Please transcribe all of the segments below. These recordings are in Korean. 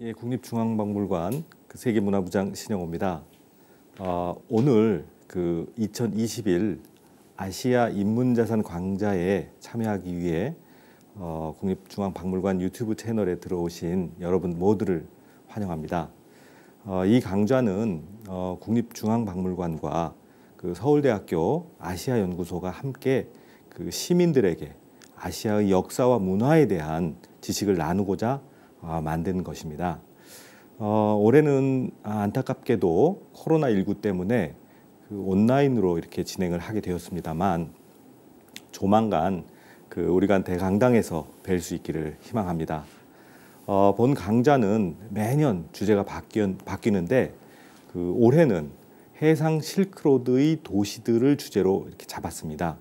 예, 국립중앙박물관 세계문화부장 신영호입니다. 오늘 2021 아시아 인문자산 광자에 참여하기 위해 국립중앙박물관 유튜브 채널에 들어오신 여러분 모두를 환영합니다. 이 강좌는 국립중앙박물관과 서울대학교 아시아연구소가 함께 시민들에게 아시아의 역사와 문화에 대한 지식을 나누고자 만든 것입니다. 올해는 안타깝게도 코로나19 때문에 온라인으로 이렇게 진행을 하게 되었습니다만 조만간 우리가 대강당에서 뵐 수 있기를 희망합니다. 본 강좌는 매년 주제가 바뀌는데 올해는 해상 실크로드의 도시들을 주제로 이렇게 잡았습니다.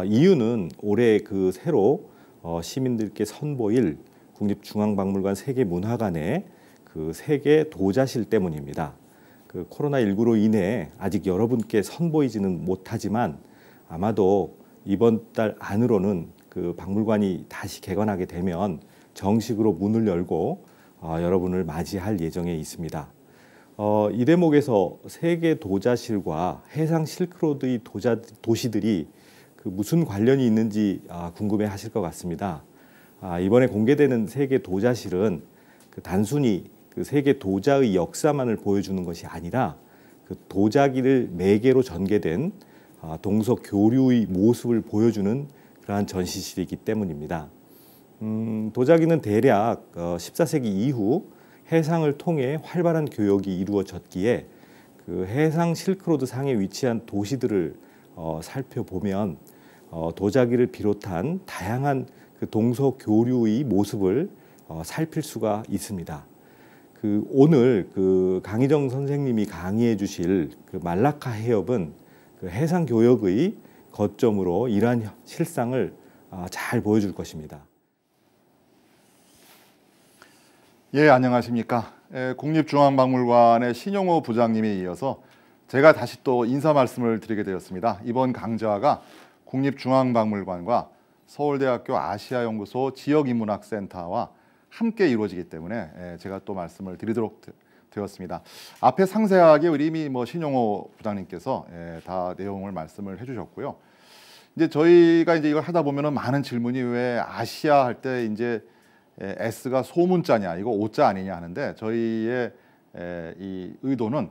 이유는 올해 새로 시민들께 선보일 국립중앙박물관 세계문화관의 세계 도자실 때문입니다. 코로나19로 인해 아직 여러분께 선보이지는 못하지만 아마도 이번 달 안으로는 박물관이 다시 개관하게 되면 정식으로 문을 열고 여러분을 맞이할 예정에 있습니다. 이 대목에서 세계 도자실과 해상 실크로드의 도시들이 무슨 관련이 있는지 궁금해 하실 것 같습니다. 이번에 공개되는 세계 도자실은 단순히 세계 도자의 역사만을 보여주는 것이 아니라 도자기를 매개로 전개된 동서 교류의 모습을 보여주는 그러한 전시실이기 때문입니다. 도자기는 대략 14세기 이후 해상을 통해 활발한 교역이 이루어졌기에 해상 실크로드 상에 위치한 도시들을 살펴보면 도자기를 비롯한 다양한 동서 교류의 모습을 살필 수가 있습니다. 오늘 강희정 선생님이 강의해 주실 말라카 해협은 해상 교역의 거점으로 이러한 실상을 잘 보여줄 것입니다. 예, 안녕하십니까. 국립중앙박물관의 신영호 부장님에 이어서 제가 다시 또 인사 말씀을 드리게 되었습니다. 이번 강좌가 국립중앙박물관과 서울대학교 아시아연구소 지역인문학센터와 함께 이루어지기 때문에 제가 또 말씀을 드리도록 되었습니다. 앞에 상세하게 이미 신영호 부장님께서 다 내용을 말씀을 해주셨고요. 이제 저희가 이걸 하다 보면은 많은 질문이 왜 아시아 할 때 이제 S가 소문자냐, 이거 오자 아니냐 하는데 저희의 이 의도는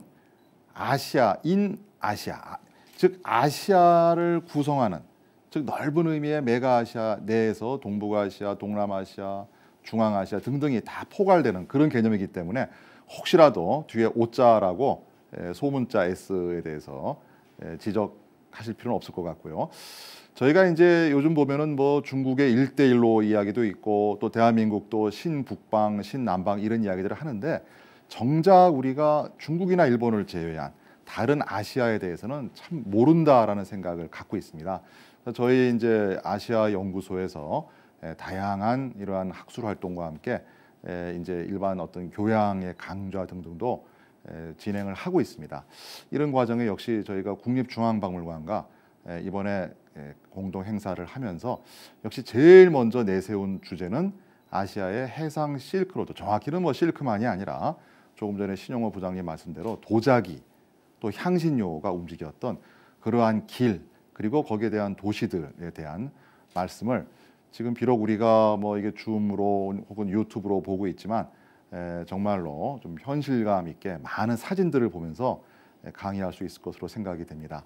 아시아, 인 아시아, 즉 아시아를 구성하는, 즉 넓은 의미의 메가아시아 내에서 동북아시아, 동남아시아, 중앙아시아 등등이 다 포괄되는 그런 개념이기 때문에 혹시라도 뒤에 오자라고 소문자 S에 대해서 지적하실 필요는 없을 것 같고요. 저희가 이제 요즘 보면은 중국의 1대1로 이야기도 있고 또 대한민국도 신북방, 신남방 이런 이야기들을 하는데 정작 우리가 중국이나 일본을 제외한 다른 아시아에 대해서는 참 모른다라는 생각을 갖고 있습니다. 저희 이제 아시아 연구소에서 다양한 이러한 학술 활동과 함께 이제 일반 어떤 교양의 강좌 등등도 진행을 하고 있습니다. 이런 과정에 역시 저희가 국립중앙박물관과 이번에 공동 행사를 하면서 역시 제일 먼저 내세운 주제는 아시아의 해상 실크로드, 정확히는 실크만이 아니라 조금 전에 신영호 부장님 말씀대로 도자기 또 향신료가 움직였던 그러한 길, 그리고 거기에 대한 도시들에 대한 말씀을 지금 비록 우리가 이게 줌으로 혹은 유튜브로 보고 있지만 정말로 좀 현실감 있게 많은 사진들을 보면서 강의할 수 있을 것으로 생각이 됩니다.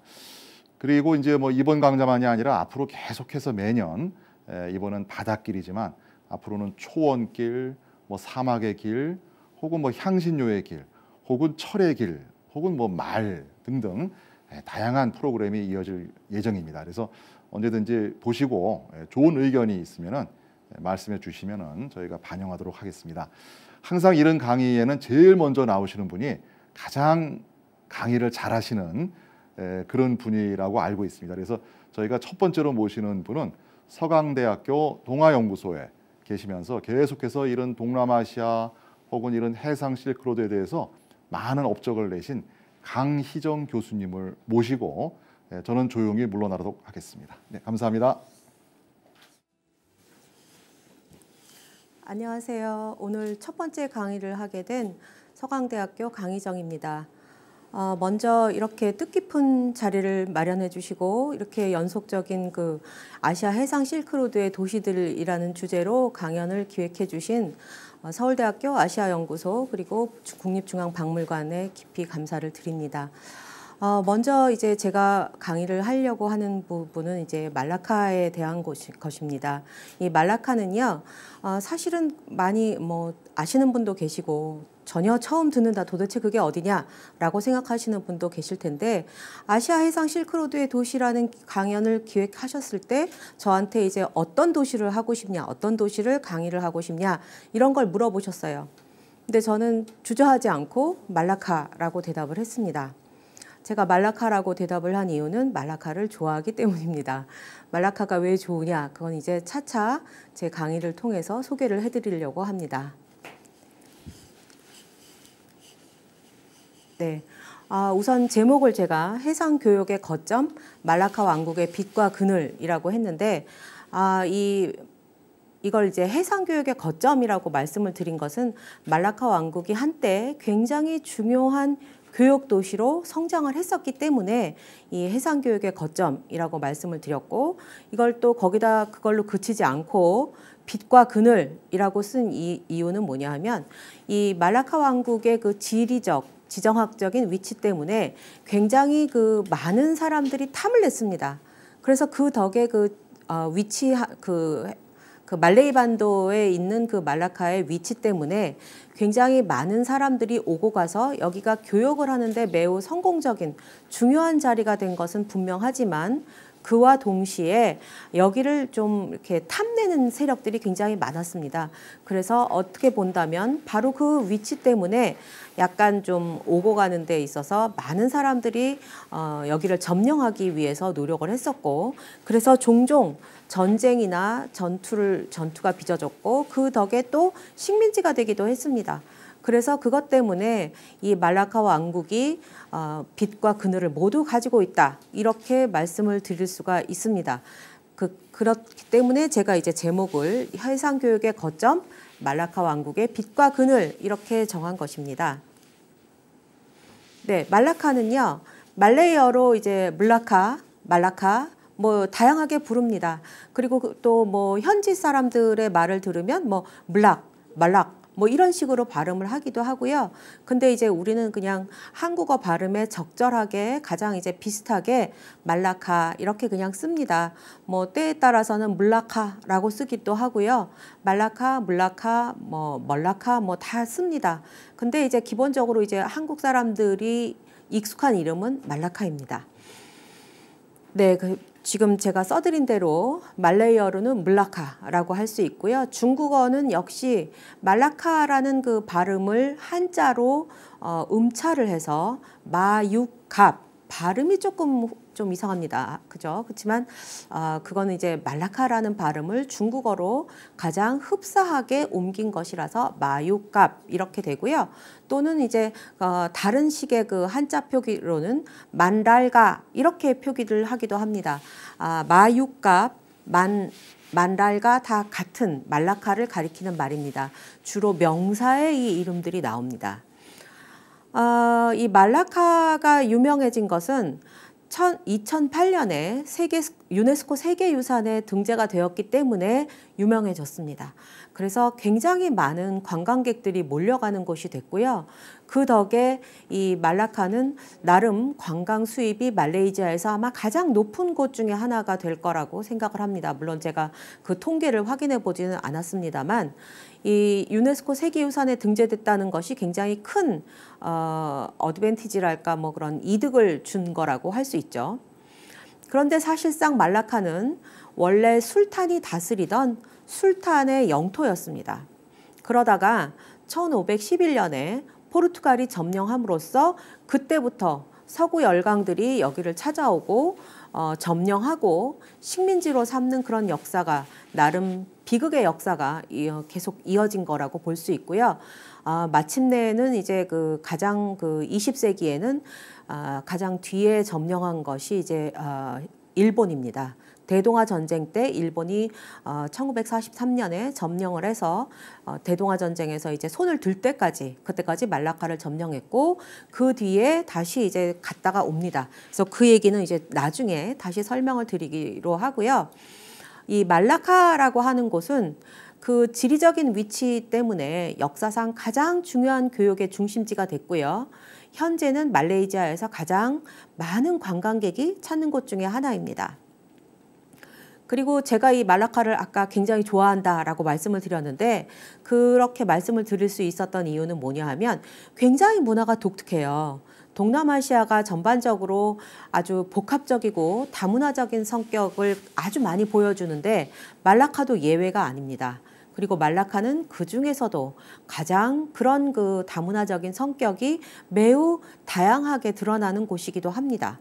그리고 이제 이번 강좌만이 아니라 앞으로 계속해서 매년 이번은 바닷길이지만 앞으로는 초원길, 사막의 길, 혹은 향신료의 길, 혹은 철의 길, 혹은 말 등등 다양한 프로그램이 이어질 예정입니다. 그래서 언제든지 보시고 좋은 의견이 있으면은 말씀해 주시면은 저희가 반영하도록 하겠습니다. 항상 이런 강의에는 제일 먼저 나오시는 분이 가장 강의를 잘하시는 그런 분이라고 알고 있습니다. 그래서 저희가 첫 번째로 모시는 분은 서강대학교 동아연구소에 계시면서 계속해서 이런 동남아시아 혹은 이런 해상 실크로드에 대해서 많은 업적을 내신 강희정 교수님을 모시고 저는 조용히 물러나도록 하겠습니다. 네, 감사합니다. 안녕하세요. 오늘 첫 번째 강의를 하게 된 서강대학교 강희정입니다. 먼저 이렇게 뜻깊은 자리를 마련해 주시고 이렇게 연속적인 그 아시아 해상 실크로드의 도시들이라는 주제로 강연을 기획해 주신 서울대학교 아시아연구소 그리고 국립중앙박물관에 깊이 감사를 드립니다. 먼저 이제 제가 강의를 하려고 하는 부분은 이제 말라카에 대한 것입니다. 이 말라카는요, 사실은 많이 아시는 분도 계시고 전혀 처음 듣는다 도대체 그게 어디냐라고 생각하시는 분도 계실 텐데 아시아 해상 실크로드의 도시라는 강연을 기획하셨을 때 저한테 이제 어떤 도시를 하고 싶냐, 어떤 도시를 강의를 하고 싶냐 이런 걸 물어보셨어요. 근데 저는 주저하지 않고 말라카라고 대답을 했습니다. 제가 말라카라고 대답을 한 이유는 말라카를 좋아하기 때문입니다. 말라카가 왜 좋으냐? 그건 이제 차차 제 강의를 통해서 소개를 해드리려고 합니다. 네, 우선 제목을 제가 해상교역의 거점, 말라카 왕국의 빛과 그늘이라고 했는데 이걸 이제 해상교역의 거점이라고 말씀을 드린 것은 말라카 왕국이 한때 굉장히 중요한 교역 도시로 성장을 했었기 때문에 이 해상교역의 거점이라고 말씀을 드렸고 이걸 또 거기다 그걸로 그치지 않고 빛과 그늘이라고 쓴 이유는 뭐냐 하면 이 말라카 왕국의 그 지정학적인 위치 때문에 굉장히 그 많은 사람들이 탐을 냈습니다. 그래서 그 덕에 그 말레이 반도에 있는 그 말라카의 위치 때문에 굉장히 많은 사람들이 오고 가서 여기가 교역을 하는데 매우 성공적인 중요한 자리가 된 것은 분명하지만 그와 동시에 여기를 좀 이렇게 탐내는 세력들이 굉장히 많았습니다. 그래서 어떻게 본다면 바로 그 위치 때문에 약간 좀 오고 가는 데 있어서 많은 사람들이 여기를 점령하기 위해서 노력을 했었고 그래서 종종 전쟁이나 전투가 빚어졌고 그 덕에 또 식민지가 되기도 했습니다. 그래서 그것 때문에 이 말라카 왕국이 빛과 그늘을 모두 가지고 있다. 이렇게 말씀을 드릴 수가 있습니다. 그렇기 때문에 제가 이제 제목을 해상교역의 거점, 말라카 왕국의 빛과 그늘 이렇게 정한 것입니다. 네, 말라카는요. 말레이어로 이제 말라카 다양하게 부릅니다. 그리고 또 현지 사람들의 말을 들으면 말락 이런 식으로 발음을 하기도 하고요. 근데 이제 우리는 그냥 한국어 발음에 적절하게 가장 이제 비슷하게 말라카 이렇게 그냥 씁니다. 때에 따라서는 물라카라고 쓰기도 하고요. 말라카, 물라카, 멀라카 다 씁니다. 근데 이제 기본적으로 이제 한국 사람들이 익숙한 이름은 말라카입니다. 네, 지금 제가 써드린 대로 말레이어로는 물라카라고 할 수 있고요. 중국어는 역시 말라카라는 그 발음을 한자로 음차를 해서 마육갑 발음이 조금 좀 이상합니다. 그죠? 그렇지만 그거는 이제 말라카라는 발음을 중국어로 가장 흡사하게 옮긴 것이라서 마육갑 이렇게 되고요. 또는 이제 다른 식의 그 한자 표기로는 만랄가 이렇게 표기를 하기도 합니다. 마육갑, 만랄가 다 같은 말라카를 가리키는 말입니다. 주로 명사의 이 이름들이 나옵니다. 이 말라카가 유명해진 것은 2008년에 유네스코 세계유산에 등재가 되었기 때문에 유명해졌습니다. 그래서 굉장히 많은 관광객들이 몰려가는 곳이 됐고요. 그 덕에 이 말라카는 나름 관광 수입이 말레이시아에서 아마 가장 높은 곳 중에 하나가 될 거라고 생각을 합니다. 물론 제가 그 통계를 확인해 보지는 않았습니다만 이 유네스코 세계유산에 등재됐다는 것이 굉장히 큰 어드밴티지랄까 그런 이득을 준 거라고 할 수 있죠. 그런데 사실상 말라카는 원래 술탄이 다스리던 술탄의 영토였습니다. 그러다가 1511년에 포르투갈이 점령함으로써 그때부터 서구 열강들이 여기를 찾아오고 점령하고 식민지로 삼는 그런 역사가 나름 비극의 역사가 계속 이어진 거라고 볼 수 있고요. 마침내는 이제 그 가장 20세기에는 가장 뒤에 점령한 것이 이제 일본입니다. 대동아 전쟁 때 일본이 1943년에 점령을 해서 대동아 전쟁에서 이제 손을 들 때까지 그때까지 말라카를 점령했고 그 뒤에 다시 이제 갔다가 옵니다. 그래서 그 얘기는 이제 나중에 다시 설명을 드리기로 하고요. 이 말라카라고 하는 곳은 그 지리적인 위치 때문에 역사상 가장 중요한 교역의 중심지가 됐고요. 현재는 말레이시아에서 가장 많은 관광객이 찾는 곳 중에 하나입니다. 그리고 제가 이 말라카를 아까 굉장히 좋아한다라고 말씀을 드렸는데 그렇게 말씀을 드릴 수 있었던 이유는 뭐냐 하면 굉장히 문화가 독특해요. 동남아시아가 전반적으로 아주 복합적이고 다문화적인 성격을 아주 많이 보여주는데 말라카도 예외가 아닙니다. 그리고 말라카는 그 중에서도 가장 그런 그 다문화적인 성격이 매우 다양하게 드러나는 곳이기도 합니다.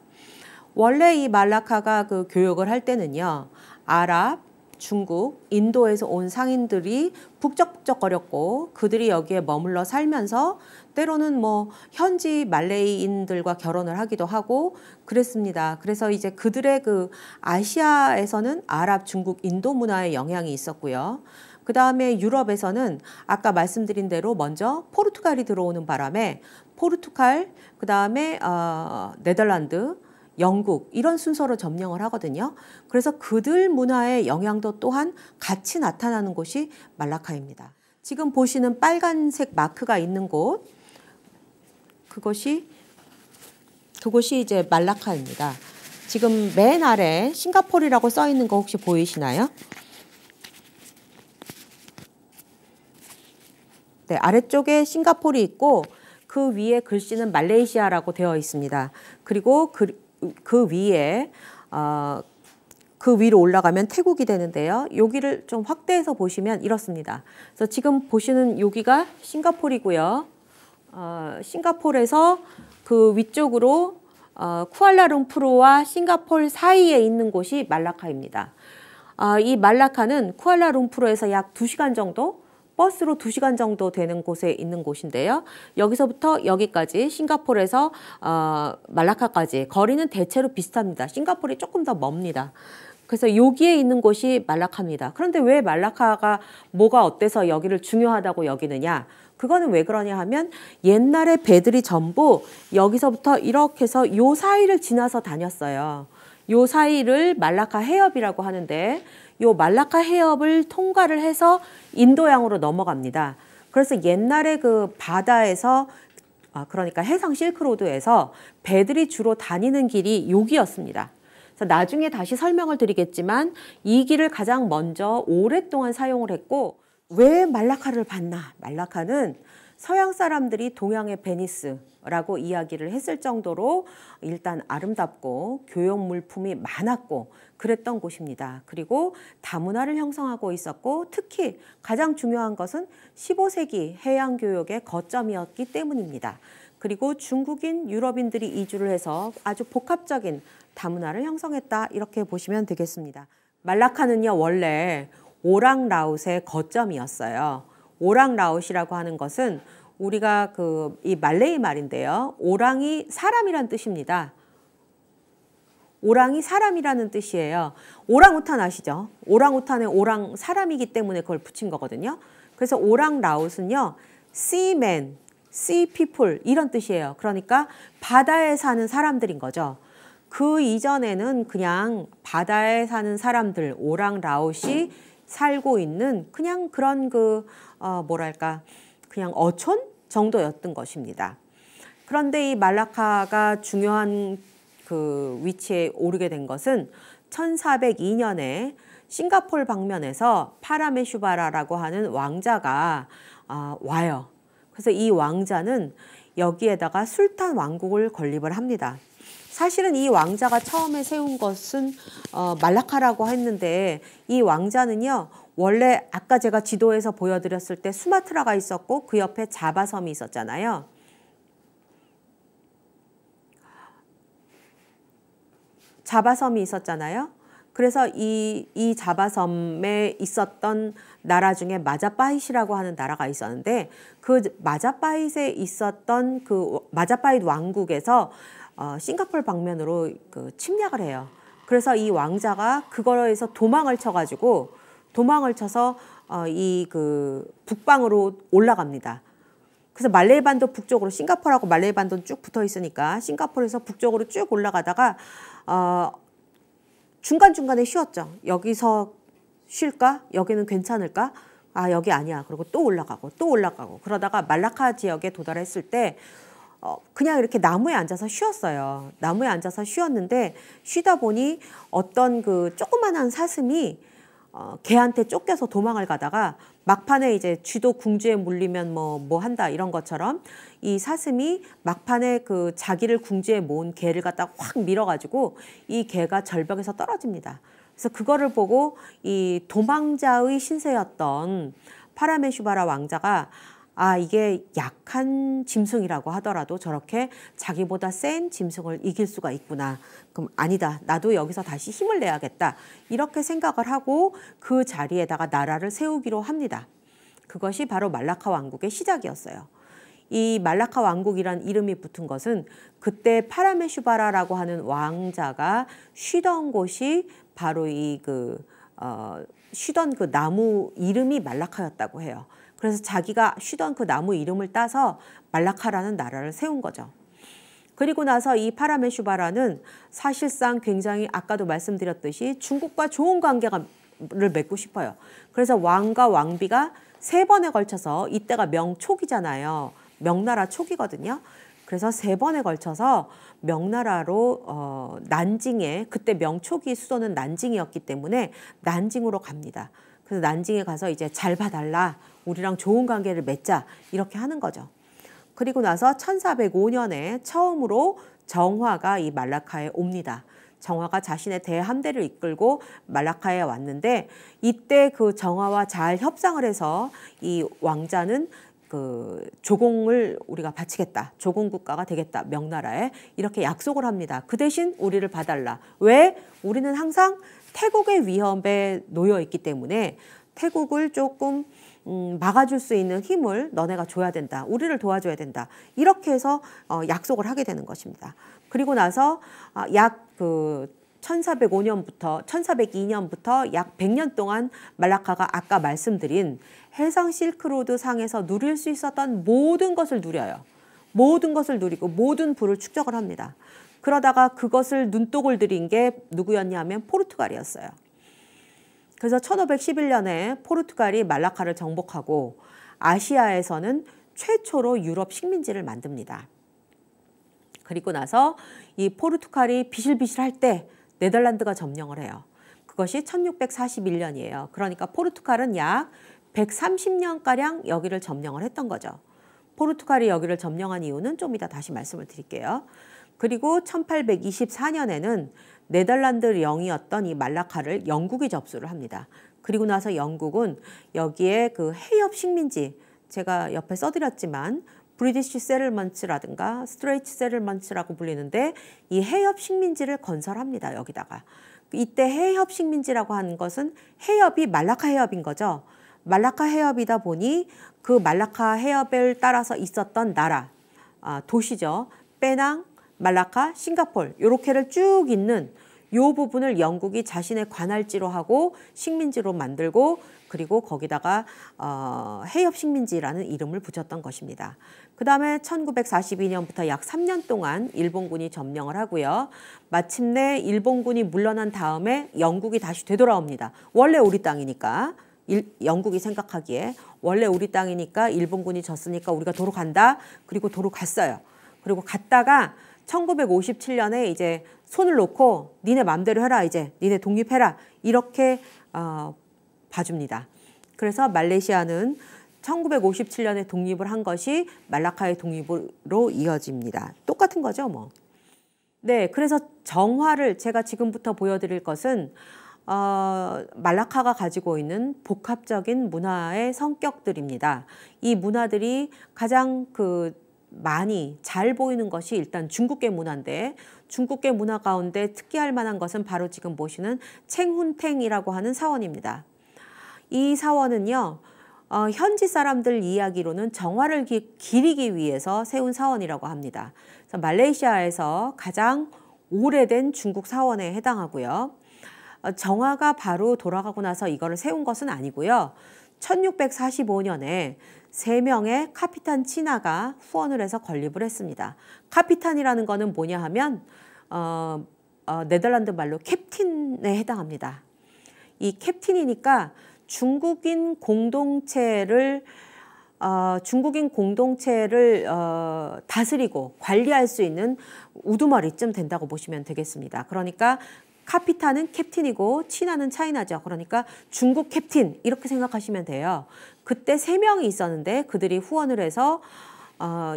원래 이 말라카가 그 교역을 할 때는요, 아랍, 중국, 인도에서 온 상인들이 북적북적거렸고 그들이 여기에 머물러 살면서 때로는 뭐 현지 말레이인들과 결혼을 하기도 하고 그랬습니다. 그래서 이제 그들의 그 아시아에서는 아랍, 중국, 인도 문화의 영향이 있었고요. 그 다음에 유럽에서는 아까 말씀드린 대로 먼저 포르투갈이 들어오는 바람에 포르투갈, 그 다음에 네덜란드, 영국 이런 순서로 점령을 하거든요. 그래서 그들 문화의 영향도 또한 같이 나타나는 곳이 말라카입니다. 지금 보시는 빨간색 마크가 있는 곳, 그것이 이제 말라카입니다. 지금 맨 아래 싱가포르라고 써 있는 거 혹시 보이시나요? 네, 아래쪽에 싱가포르이 있고 그 위에 글씨는 말레이시아라고 되어 있습니다. 그리고 그 위에 그 위로 올라가면 태국이 되는데요. 여기를 좀 확대해서 보시면 이렇습니다. 그래서 지금 보시는 여기가 싱가포르이고요. 싱가포르에서 그 위쪽으로 쿠알라룸푸르와 싱가포르 사이에 있는 곳이 말라카입니다. 이 말라카는 쿠알라룸푸르에서 약 2시간 정도, 버스로 2시간 정도 되는 곳에 있는 곳인데요. 여기서부터 여기까지 싱가포르에서 말라카까지 거리는 대체로 비슷합니다. 싱가포르이 조금 더 멉니다. 그래서 여기에 있는 곳이 말라카입니다. 그런데 왜 말라카가 뭐가 어때서 여기를 중요하다고 여기느냐? 그거는 왜 그러냐 하면 옛날에 배들이 전부 여기서부터 이렇게 해서 요 사이를 지나서 다녔어요. 요 사이를 말라카 해협이라고 하는데 요 말라카 해협을 통과를 해서 인도양으로 넘어갑니다. 그래서 옛날에 그 바다에서 그러니까 해상 실크로드에서 배들이 주로 다니는 길이 여기였습니다. 그래서 나중에 다시 설명을 드리겠지만 이 길을 가장 먼저 오랫동안 사용을 했고 왜 말라카를 봤나? 말라카는 서양 사람들이 동양의 베니스라고 이야기를 했을 정도로 일단 아름답고 교역 물품이 많았고 그랬던 곳입니다. 그리고 다문화를 형성하고 있었고 특히 가장 중요한 것은 15세기 해양 교역의 거점이었기 때문입니다. 그리고 중국인, 유럽인들이 이주를 해서 아주 복합적인 다문화를 형성했다 이렇게 보시면 되겠습니다. 말라카는요 원래 오랑라웃의 거점이었어요. 오랑라웃이라고 하는 것은 우리가 이 말레이 말인데요. 오랑이 사람이란 뜻입니다. 오랑이 사람이라는 뜻이에요. 오랑우탄 아시죠? 오랑우탄의 오랑 사람이기 때문에 그걸 붙인 거거든요. 그래서 오랑라웃은요. seaman, sea people 이런 뜻이에요. 그러니까 바다에 사는 사람들인 거죠. 그 이전에는 그냥 바다에 사는 사람들, 오랑라웃이 살고 있는 그냥 그런 뭐랄까 그냥 어촌 정도였던 것입니다. 그런데 이 말라카가 중요한 그 위치에 오르게 된 것은 1402년에 싱가포르 방면에서 파라메슈바라라고 하는 왕자가 와요. 그래서 이 왕자는 여기에다가 술탄 왕국을 건립을 합니다. 사실은 이 왕자가 처음에 세운 것은 말라카라고 했는데 이 왕자는요. 원래 아까 제가 지도에서 보여드렸을 때 수마트라가 있었고 그 옆에 자바섬이 있었잖아요. 자바섬이 있었잖아요. 그래서 이 자바섬에 있었던 나라 중에 마자파잇이라고 하는 나라가 있었는데 그 마자파잇에 있었던 그 마자파잇 왕국에서 싱가포르 방면으로 침략을 해요. 그래서 이 왕자가 그거에서 도망을 쳐가지고 도망을 쳐서 이 그 북방으로 올라갑니다. 그래서 말레이 반도 북쪽으로 싱가포르하고 말레이 반도는 쭉 붙어 있으니까 싱가포르에서 북쪽으로 쭉 올라가다가 중간중간에 쉬었죠. 여기서 쉴까? 여기는 괜찮을까? 아, 여기 아니야. 그리고 또 올라가고 또 올라가고 그러다가 말라카 지역에 도달했을 때 그냥 이렇게 나무에 앉아서 쉬었어요. 나무에 앉아서 쉬었는데 쉬다 보니 어떤 그 조그만한 사슴이 개한테 쫓겨서 도망을 가다가 막판에 이제 쥐도 궁지에 물리면 뭐 한다 이런 것처럼 이 사슴이 막판에 그 자기를 궁지에 모은 개를 갖다가 확 밀어가지고 이 개가 절벽에서 떨어집니다. 그래서 그거를 보고 이 도망자의 신세였던 파라메슈바라 왕자가 아, 이게 약한 짐승이라고 하더라도 저렇게 자기보다 센 짐승을 이길 수가 있구나. 그럼 아니다. 나도 여기서 다시 힘을 내야겠다. 이렇게 생각을 하고 그 자리에다가 나라를 세우기로 합니다. 그것이 바로 말라카 왕국의 시작이었어요. 이 말라카 왕국이란 이름이 붙은 것은 그때 파라메슈바라라고 하는 왕자가 쉬던 곳이 바로 쉬던 그 나무 이름이 말라카였다고 해요. 그래서 자기가 쉬던 그 나무 이름을 따서 말라카라는 나라를 세운 거죠. 그리고 나서 이 파라메슈바라는 사실상 굉장히 아까도 말씀드렸듯이 중국과 좋은 관계를 맺고 싶어요. 그래서 왕과 왕비가 3번에 걸쳐서 이때가 명초기잖아요. 명나라 초기거든요. 그래서 3번에 걸쳐서 명나라로 난징에 그때 명초기 수도는 난징이었기 때문에 난징으로 갑니다. 그래서 난징에 가서 이제 잘 봐달라. 우리랑 좋은 관계를 맺자. 이렇게 하는 거죠. 그리고 나서 1405년에 처음으로 정화가 이 말라카에 옵니다. 정화가 자신의 대함대를 이끌고 말라카에 왔는데 이때 그 정화와 잘 협상을 해서 이 왕자는 그 조공을 우리가 바치겠다. 조공 국가가 되겠다. 명나라에 이렇게 약속을 합니다. 그 대신 우리를 봐달라. 왜? 우리는 항상 태국의 위협에 놓여 있기 때문에 태국을 조금 막아줄 수 있는 힘을 너네가 줘야 된다. 우리를 도와줘야 된다. 이렇게 해서 약속을 하게 되는 것입니다. 그리고 나서 약 1402년부터 약 100년 동안 말라카가 아까 말씀드린 해상 실크로드 상에서 누릴 수 있었던 모든 것을 누려요. 모든 것을 누리고 모든 부를 축적을 합니다. 그러다가 그것을 눈독을 들인 게 누구였냐 하면 포르투갈이었어요. 그래서 1511년에 포르투갈이 말라카를 정복하고 아시아에서는 최초로 유럽 식민지를 만듭니다. 그리고 나서 이 포르투갈이 비실비실할 때 네덜란드가 점령을 해요. 그것이 1641년이에요. 그러니까 포르투갈은 약 130년가량 여기를 점령을 했던 거죠. 포르투갈이 여기를 점령한 이유는 좀 이따 다시 말씀을 드릴게요. 그리고 1824년에는 네덜란드 영이었던 이 말라카를 영국이 접수를 합니다. 그리고 나서 영국은 여기에 그 해협 식민지, 제가 옆에 써드렸지만 브리티시 세틀먼트라든가 스트레이트 세틀먼트라고 불리는데 이 해협 식민지를 건설합니다. 여기다가. 이때 해협 식민지라고 하는 것은 해협이 말라카 해협인 거죠. 말라카 해협이다 보니 그 말라카 해협을 따라서 있었던 나라, 도시죠. 페낭, 말라카, 싱가포르 이렇게를 쭉 있는 이 부분을 영국이 자신의 관할지로 하고 식민지로 만들고 그리고 거기다가 해협 식민지라는 이름을 붙였던 것입니다. 그 다음에 1942년부터 약 3년 동안 일본군이 점령을 하고요. 마침내 일본군이 물러난 다음에 영국이 다시 되돌아옵니다. 원래 우리 땅이니까. 영국이 생각하기에 원래 우리 땅이니까 일본군이 졌으니까 우리가 도로 간다. 그리고 도로 갔어요. 그리고 갔다가 1957년에 이제 손을 놓고 니네 맘대로 해라. 이제 니네 독립해라. 이렇게 봐줍니다. 그래서 말레이시아는 1957년에 독립을 한 것이 말라카의 독립으로 이어집니다. 똑같은 거죠, 뭐. 네, 그래서 정화를 제가 지금부터 보여드릴 것은 말라카가 가지고 있는 복합적인 문화의 성격들입니다. 이 문화들이 가장 많이 잘 보이는 것이 일단 중국계 문화인데 중국계 문화 가운데 특기할 만한 것은 바로 지금 보시는 챙훈탱이라고 하는 사원입니다. 이 사원은요. 현지 사람들 이야기로는 정화를 기리기 위해서 세운 사원이라고 합니다. 그래서 말레이시아에서 가장 오래된 중국 사원에 해당하고요. 정화가 바로 돌아가고 나서 이거를 세운 것은 아니고요. 1645년에 3명의 카피탄 치나가 후원을 해서 건립을 했습니다. 카피탄이라는 거는 뭐냐 하면 네덜란드 말로 캡틴에 해당합니다. 이 캡틴이니까 중국인 공동체를 다스리고 관리할 수 있는 우두머리쯤 된다고 보시면 되겠습니다. 그러니까 카피탄은 캡틴이고 치나는 차이나죠. 그러니까 중국 캡틴 이렇게 생각하시면 돼요. 그때 3명이 있었는데 그들이 후원을 해서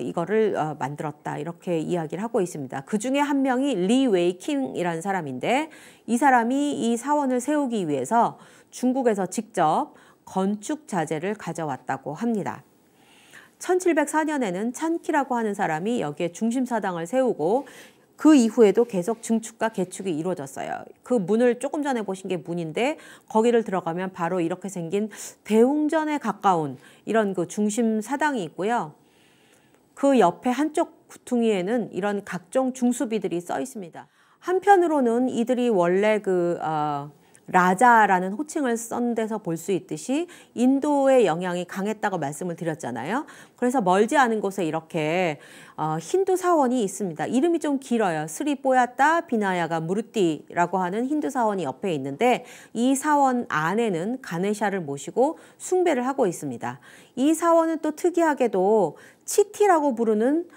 이거를 만들었다 이렇게 이야기를 하고 있습니다. 그 중에 한 명이 리 웨이킹이라는 사람인데 이 사람이 이 사원을 세우기 위해서 중국에서 직접 건축 자재를 가져왔다고 합니다. 1704년에는 찬키라고 하는 사람이 여기에 중심사당을 세우고 그 이후에도 계속 증축과 개축이 이루어졌어요. 그 문을 조금 전에 보신 게 문인데 거기를 들어가면 바로 이렇게 생긴 대웅전에 가까운 이런 그 중심 사당이 있고요. 그 옆에 한쪽 구퉁이에는 이런 각종 중수비들이 써 있습니다. 한편으로는 이들이 원래 라자라는 호칭을 쓴 데서 볼 수 있듯이 인도의 영향이 강했다고 말씀을 드렸잖아요. 그래서 멀지 않은 곳에 이렇게 힌두 사원이 있습니다. 이름이 좀 길어요. 스리 뽀야따 비나야가 무르띠라고 하는 힌두 사원이 옆에 있는데 이 사원 안에는 가네샤를 모시고 숭배를 하고 있습니다. 이 사원은 또 특이하게도 치티라고 부르는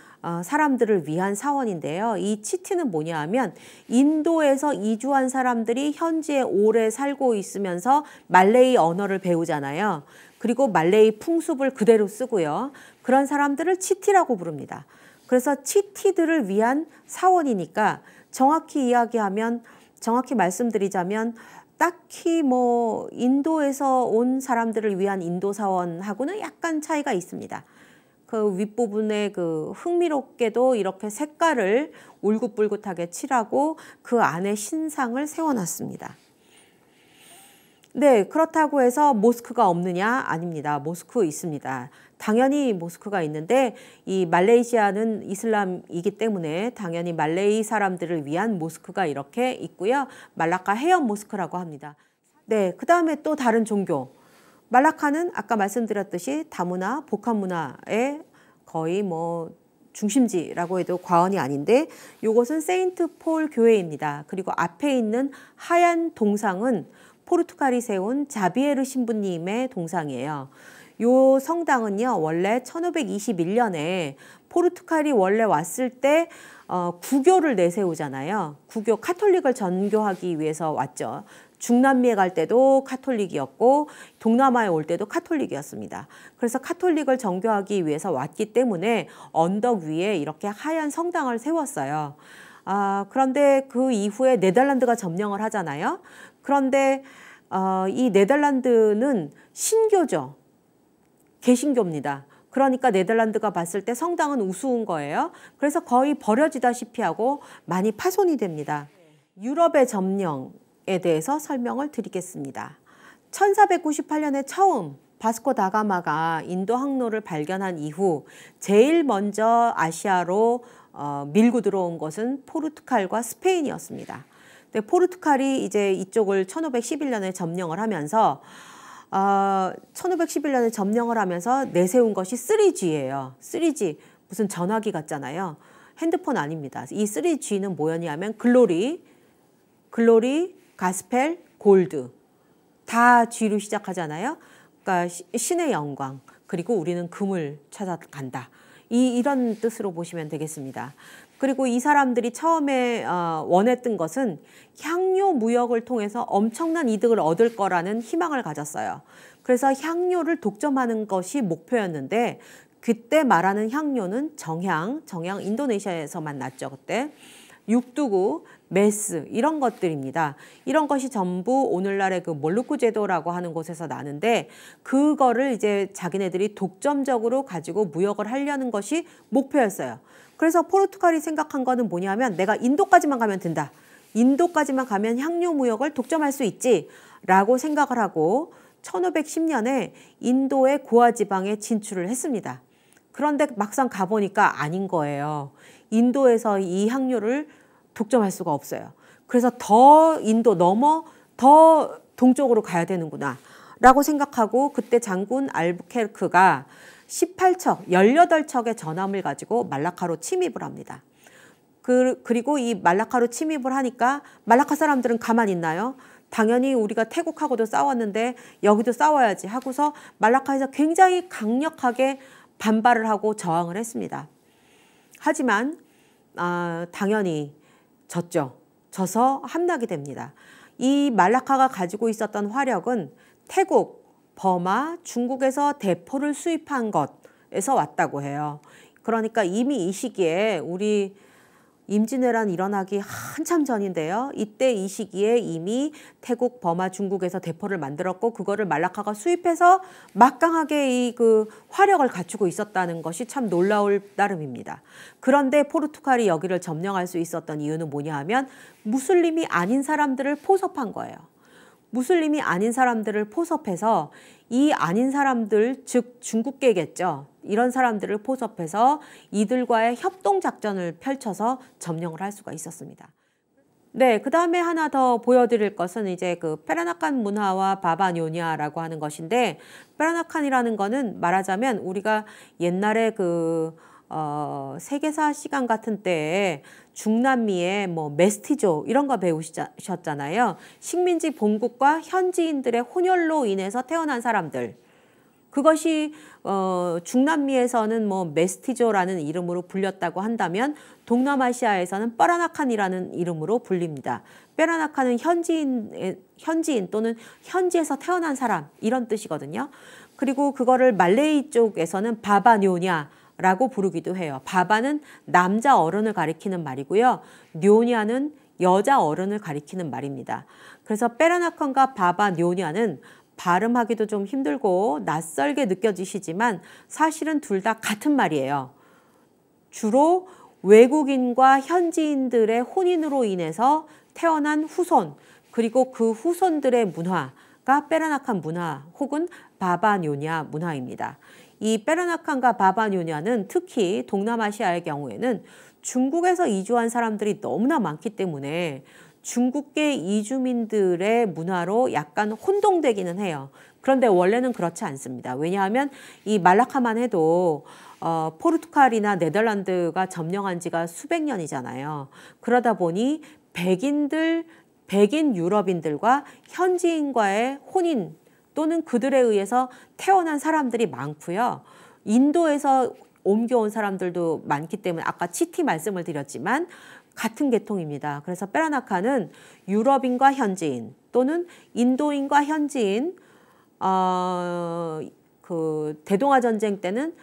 사람들을 위한 사원인데요. 이 치티는 뭐냐 하면 인도에서 이주한 사람들이 현지에 오래 살고 있으면서 말레이 언어를 배우잖아요. 그리고 말레이 풍습을 그대로 쓰고요. 그런 사람들을 치티라고 부릅니다. 그래서 치티들을 위한 사원이니까 정확히 말씀드리자면 딱히 뭐 인도에서 온 사람들을 위한 인도 사원하고는 약간 차이가 있습니다. 그 윗부분에 그 흥미롭게도 이렇게 색깔을 울긋불긋하게 칠하고 그 안에 신상을 세워놨습니다. 네, 그렇다고 해서 모스크가 없느냐? 아닙니다. 모스크 있습니다. 당연히 모스크가 있는데 이 말레이시아는 이슬람이기 때문에 당연히 말레이 사람들을 위한 모스크가 이렇게 있고요. 말라카 해협 모스크라고 합니다. 네, 그 다음에 또 다른 종교. 말라카는 아까 말씀드렸듯이 다문화, 복합문화의 거의 뭐 중심지라고 해도 과언이 아닌데 이것은 세인트 폴 교회입니다. 그리고 앞에 있는 하얀 동상은 포르투갈이 세운 자비에르 신부님의 동상이에요. 이 성당은요 원래 1521년에 포르투갈이 원래 왔을 때 구교를 내세우잖아요. 구교 카톨릭을 전교하기 위해서 왔죠. 중남미에 갈 때도 카톨릭이었고 동남아에 올 때도 카톨릭이었습니다. 그래서 카톨릭을 전교하기 위해서 왔기 때문에 언덕 위에 이렇게 하얀 성당을 세웠어요. 그런데 그 이후에 네덜란드가 점령을 하잖아요. 그런데 이 네덜란드는 신교죠. 개신교입니다. 그러니까 네덜란드가 봤을 때 성당은 우스운 거예요. 그래서 거의 버려지다시피 하고 많이 파손이 됩니다. 유럽의 점령에 대해서 설명을 드리겠습니다. 1498년에 처음 바스코 다가마가 인도 항로를 발견한 이후 제일 먼저 아시아로 밀고 들어온 것은 포르투갈과 스페인이었습니다. 근데 포르투갈이 이제 이쪽을 1511년에 점령을 하면서 1511년에 점령을 하면서 내세운 것이 3G예요. 3G 무슨 전화기 같잖아요. 핸드폰 아닙니다. 이 3G는 뭐였냐면 글로리, 가스펠, 골드 다 G로 시작하잖아요. 그러니까 신의 영광 그리고 우리는 금을 찾아간다. 이런 뜻으로 보시면 되겠습니다. 그리고 이 사람들이 처음에 원했던 것은 향료 무역을 통해서 엄청난 이득을 얻을 거라는 희망을 가졌어요. 그래서 향료를 독점하는 것이 목표였는데 그때 말하는 향료는 정향 인도네시아에서만 났죠. 그때 육두구, 메스 이런 것들입니다. 이런 것이 전부 오늘날의 그 몰루크 제도라고 하는 곳에서 나는데 그거를 이제 자기네들이 독점적으로 가지고 무역을 하려는 것이 목표였어요. 그래서 포르투갈이 생각한 거는 뭐냐면 내가 인도까지만 가면 된다. 인도까지만 가면 향료 무역을 독점할 수 있지 라고 생각을 하고 1510년에 인도의 고아 지방에 진출을 했습니다. 그런데 막상 가보니까 아닌 거예요. 인도에서 이 향료를 독점할 수가 없어요. 그래서 더 인도 넘어 더 동쪽으로 가야 되는구나 라고 생각하고 그때 장군 알부케르크가 18척의 전함을 가지고 말라카로 침입을 합니다. 그리고 이 말라카로 침입을 하니까 말라카 사람들은 가만히 있나요? 당연히 우리가 태국하고도 싸웠는데 여기도 싸워야지 하고서 말라카에서 굉장히 강력하게 반발을 하고 저항을 했습니다. 하지만 당연히 졌죠. 져서 함락이 됩니다. 이 말라카가 가지고 있었던 화력은 태국, 버마, 중국에서 대포를 수입한 것에서 왔다고 해요. 그러니까 이미 이 시기에 우리 임진왜란 일어나기 한참 전인데요. 이때 이 시기에 이미 태국, 버마, 중국에서 대포를 만들었고 그거를 말라카가 수입해서 막강하게 이 화력을 갖추고 있었다는 것이 참 놀라울 따름입니다. 그런데 포르투갈이 여기를 점령할 수 있었던 이유는 뭐냐 하면 무슬림이 아닌 사람들을 포섭한 거예요. 무슬림이 아닌 사람들을 포섭해서 이 아닌 사람들, 즉 중국계겠죠. 이런 사람들을 포섭해서 이들과의 협동작전을 펼쳐서 점령을 할 수가 있었습니다. 네, 그 다음에 하나 더 보여드릴 것은 이제 페라나칸 문화와 바바뇨냐라고 하는 것인데, 페라나칸이라는 거는 말하자면 우리가 옛날에 세계사 시간 같은 때에 중남미의 메스티조 이런 거 배우셨잖아요. 식민지 본국과 현지인들의 혼혈로 인해서 태어난 사람들. 그것이 중남미에서는 메스티조라는 이름으로 불렸다고 한다면 동남아시아에서는 페라나칸이라는 이름으로 불립니다. 페라나칸은 현지인 또는 현지에서 태어난 사람 이런 뜻이거든요. 그리고 그거를 말레이 쪽에서는 바바뇨냐라고 부르기도 해요. 바바는 남자 어른을 가리키는 말이고요. 뇨냐는 여자 어른을 가리키는 말입니다. 그래서 페라나칸과 바바뇨냐는 발음하기도 좀 힘들고 낯설게 느껴지시지만 사실은 둘 다 같은 말이에요. 주로 외국인과 현지인들의 혼인으로 인해서 태어난 후손, 그리고 그 후손들의 문화가 페라나칸 문화 혹은 바바뇨냐 문화입니다. 이 페라나칸과 바바뇨냐는 특히 동남아시아의 경우에는 중국에서 이주한 사람들이 너무나 많기 때문에 중국계 이주민들의 문화로 약간 혼동되기는 해요. 그런데 원래는 그렇지 않습니다. 왜냐하면 이 말라카만 해도 포르투갈이나 네덜란드가 점령한 지가 수백 년이잖아요. 그러다 보니 백인 유럽인들과 현지인과의 혼인 또는 그들에 의해서 태어난 사람들이 많고요. 인도에서 옮겨온 사람들도 많기 때문에 아까 치티 말씀을 드렸지만 같은 계통입니다. 그래서 페라나칸은 유럽인과 현지인 또는 인도인과 현지인, 대동아 전쟁 때는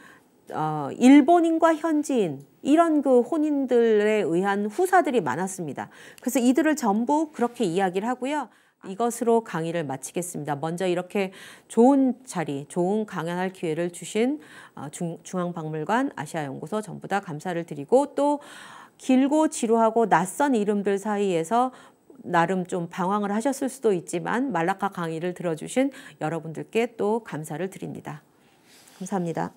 일본인과 현지인 이런 혼인들에 의한 후사들이 많았습니다. 그래서 이들을 전부 그렇게 이야기를 하고요. 이것으로 강의를 마치겠습니다. 먼저 이렇게 좋은 자리, 좋은 강연할 기회를 주신 중앙박물관 아시아연구소 전부 다 감사를 드리고 또 길고 지루하고 낯선 이름들 사이에서 나름 좀 방황을 하셨을 수도 있지만 말라카 강의를 들어주신 여러분들께 또 감사를 드립니다. 감사합니다.